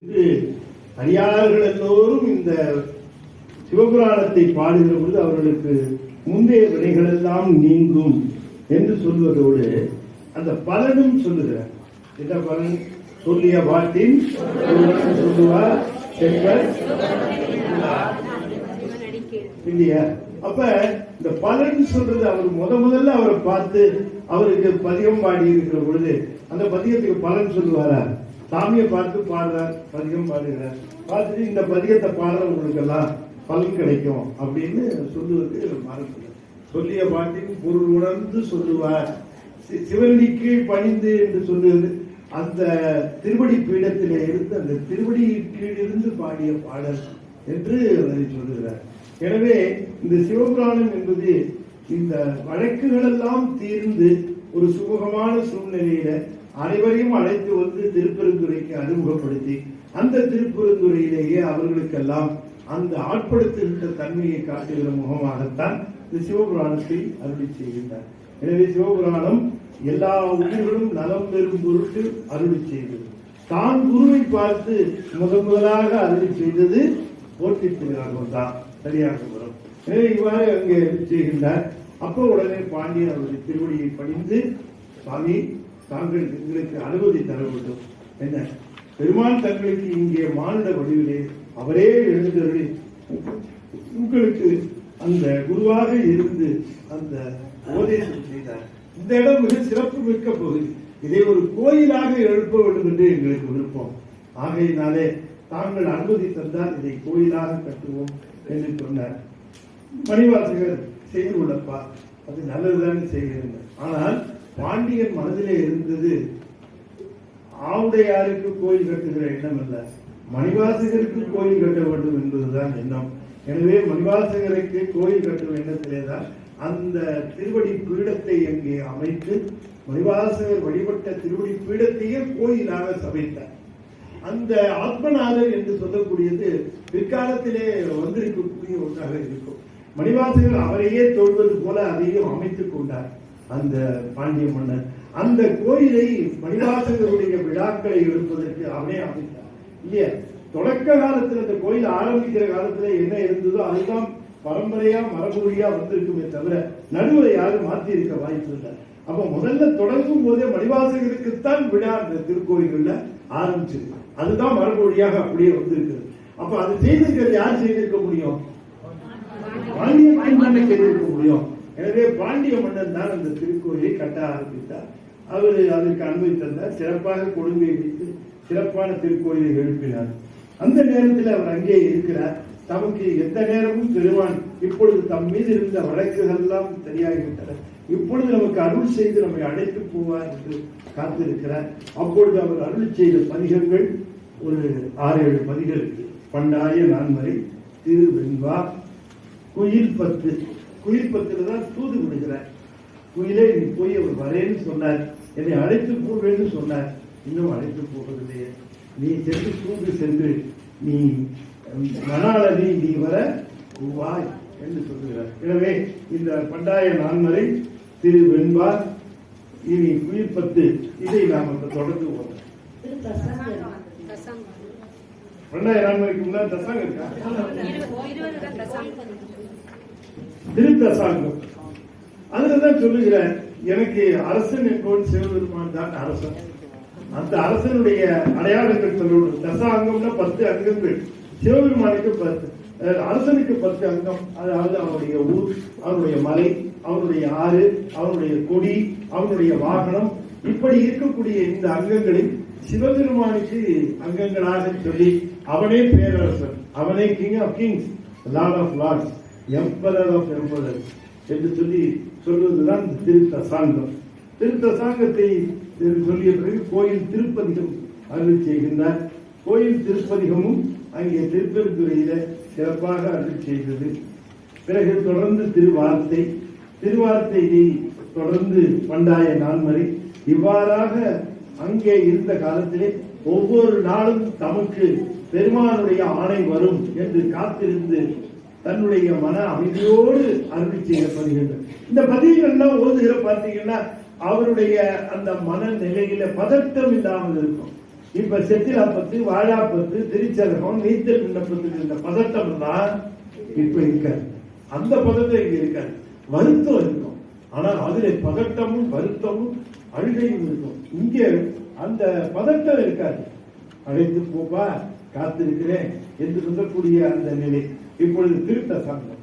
இது அடியார்கள் எல்லோரும் இந்த சிவபுராணத்தை பாடுகிற பொழுது அவர்களுக்கு முந்தைய வினைகள் எல்லாம் நீங்கும் என்று சொல்வதோடு அந்த பலனும் சொல்லுகிறார். என்ன பலன்? சொல்லிய பாட்டின் சொல்லுவார் இல்லையா? அப்ப இந்த பலன் சொல்றது அவர் முதல்ல அவரை பார்த்து அவருக்கு பதிகம் பாடி இருக்கிற பொழுது அந்த பதிகத்துக்கு பலன் சொல்லுவாரா? சாமியை பார்த்து பாடுறார், பதிகம் பாடுகிறார், பார்த்துட்டு இந்த பதிகத்தை பாடுறவங்களுக்கு எல்லாம் பலன் கிடைக்கும் அப்படின்னு சொல்லுவது மறந்து சொல்லிய பாட்டின் பொருள் உணர்ந்து சொல்லுவார். சிவனடி கீழ் பணிந்து என்று சொல்லுவது அந்த திருவடி பீடத்திலே இருந்து அந்த திருவடி கீழிருந்து பாடிய பாடல் என்று அதை சொல்லுகிறார். எனவே இந்த சிவபுராணம் என்பது இந்த வழக்குகள் எல்லாம் தீர்ந்து ஒரு சுமூகமான சூழ்நிலையில அனைவரையும் அழைத்து வந்து திருப்பெருந்துறைக்கு அறிமுகப்படுத்தி அந்த திருப்பெருந்துறையிலேயே அவர்களுக்கெல்லாம் அந்த ஆட்படுத்துகின்ற தன்மையை காட்டுகிற முகமாகத்தான் இந்த சிவபுராணத்தை அருளி செய்கின்றார். எனவே சிவபுராணம் எல்லா உயிர்களும் நலம் பெறும் பொருட்டு அருளி செய்தது. தான் குருவை பார்த்து முதலாக அருளி செய்தது போற்றி திருநாகம் தான், சரியாக வரும். எனவே இவ்வாறு அங்கே செய்கின்றார். அப்போ உடனே பாண்டியன் அவருடைய திருவடியை பணிந்து, சுவாமி தாங்கள் எங்களுக்கு அனுமதி தர வேண்டும். என்ன பெருமான் தங்களுக்கு இங்கே மானிட வடிவிலே அவரே எழுந்தருளி உங்களுக்கு அந்த குருவாக இருந்து அந்த உபதேசம் செய்தார். இந்த இடம் மிக சிறப்பு மிக்க பகுதி. இதை ஒரு கோயிலாக எழுப்ப வேண்டும் என்று எங்களுக்கு விருப்பம். ஆகையினாலே தாங்கள் அனுமதி தந்தால் இதை கோயிலாக கட்டுவோம் என்று சொன்னார். மணிவாசகர் செய்து கொள்ளப்பா, அது நல்லதுதான் செய்கிறேன். ஆனால் பாண்டியன் மனதிலே இருந்தது ஆவுடையாருக்கு கோயில் கட்டுகிற எண்ணம் அல்ல, மணிவாசகருக்கு கோயில் கட்ட வேண்டும் என்பதுதான் எண்ணம். எனவே மணிவாசகருக்கு கோயில் கட்டும் எண்ணத்திலேதான் அந்த திருவடி பீடத்தை அங்கே அமைத்து மணிவாசகர் வழிபட்ட திருவடி பீடத்தையே கோயிலாக சமைத்தார். அந்த ஆத்மநாதர் என்று சொல்லக்கூடியது பிற்காலத்திலே வந்திருக்கக்கூடிய ஒன்றாக இருக்கும். மணிவாசகர் அவரையே தொழுவது போல அதையும் அமைத்துக் கொண்டார் அந்த பாண்டிய மன்னர். அந்த கோயிலை மணிவாசகருடைய விழாக்களை எடுப்பதற்கு அவனே அமைத்தார் இல்லையா? தொடக்க காலத்தில் அந்த கோயில் ஆரம்பிக்கிற காலத்துல என்ன இருந்ததோ அதுதான் பரம்பரையா மரபுரியா வந்திருக்குமே தவிர நடுவை யாரும் மாற்றி இருக்க வாய்ப்பு இல்லை. அப்ப முதல்ல தொடங்கும் போதே மணிவாசகருக்குத்தான் விழா அந்த திருக்கோயில்கள்ல ஆரம்பிச்சிருக்கு. அதுதான் மரபுரியாக அப்படியே வந்திருக்குது. அப்ப அது செய்திருக்கிறது யார் செய்திருக்க முடியும்? பாண்டிய மன்னன் செய்திருக்க முடியும். எனவே பாண்டிய மன்னன் தான் அந்த திருக்கோயிலை கட்ட ஆரம்பித்தார். அவர் அதற்கு அனுமதி தந்தார். சிறப்பாக கொடுங்கை வைத்து சிறப்பான திருக்கோயிலை எழுப்பினார். அந்த நேரத்தில் அவர் அங்கே இருக்கிறார். தமக்கு எந்த நேரமும் பெருமான் இப்பொழுது தம் மீது இருந்த வழக்குகள் எல்லாம் சரியாகிவிட்டன, இப்பொழுது நமக்கு அருள் செய்து நம்மை அழைத்து போவார் என்று காத்திருக்கிறார். அப்பொழுது அவர் அருள் செய்த பதிகங்கள் ஒரு 6-7 பதிகள். பண்டாய நான்மறை, திருவெண்பா, குயில் பத்து. குயில் பத்துல தான் தூது விடுகிறார். குயிலே நீ போய் அவர் வரேன்னு சொன்னார், என்னை அழைத்து போவேன்னு சொன்னார், இன்னும் அழைத்து போவதில்லையே, நீ சென்று தூது சென்று நீ மணாளனி நீ வர வாய் என்று சொல்லுகிறார். எனவே இந்த பண்டாய நான்மறை, திரு வெண்பா, இனி குயில் பத்து, இதை நாம் தொடர்ந்து போவோம். பண்டாய நான்மறைக்கு முன்னாடி தசாங்கம் இருக்கா? திருத்தசாங்கம். அதுலதான் சொல்லுகிறேன், எனக்கு அரசன் என்பவன் சிவபெருமான் தான் அரசன். அந்த அரசனுடைய அடையாளங்கள் சொல்லணும். தசாங்கம்னா 10 அங்கங்கள். சிவபெருமானுக்கு 10, அரசனுக்கு 10 அங்கம். அதாவது அவனுடைய ஊர், அவனுடைய மலை, அவனுடைய ஆறு, அவனுடைய கொடி, அவனுடைய வாகனம், இப்படி இருக்கக்கூடிய இந்த அங்கங்களை சிவபெருமானுக்கு அங்கங்களாக சொல்லி அவனே பேரரசன், அவனே king of kings, lord of lords, emperor of emperors என்று சொல்லி சொல்வதுதான் திருத்தசாங்கம். திருத்தசாங்கத்தை சொல்லிய பிறகு கோயில் திருப்பதிகம் அருள் செய்கின்றார். கோயில் திருப்பதிகமும் அங்கே திருப்பெருந்துறையில சிறப்பாக அருள் செய்தது. பிறகு தொடர்ந்து திருவார்த்தை, திருவார்த்தையை தொடர்ந்து பண்டாய நான்மறை. இவ்வாறாக அங்கே இருந்த காலத்திலே ஒவ்வொரு நாளும் தமக்கு பெருமானுடைய ஆணை வரும் என்று காத்திருந்து தன்னுடைய மன அமைதியோடு அருள் செய்த பதிகங்கள். இந்த பதிகங்கள்லாம் ஓதுகிற பார்த்தீங்கன்னா அவருடைய அந்த மன நிலையில பதட்டம் இல்லாமல் இருக்கும். இப்ப செத்திலாப்பத்து, வாழாப்பத்து, திருச்சரகம், நீச்சல் விண்ணப்பத்துக்கு இந்த பதட்டம் தான் இப்ப இருக்காது. அந்த பதட்டம் இங்க இருக்காது. வருத்தம் இருக்கும். ஆனால் அதிலே பதட்டமும் வருத்தமும் அழுகையும் இருக்கும். இங்கே அந்த பதட்டம் இருக்காது. அழைத்து போப்பா, காத்திருக்கிறேன் என்று சொல்லக்கூடிய அந்த நிலை இப்பொழுது திருத்த சங்கம்.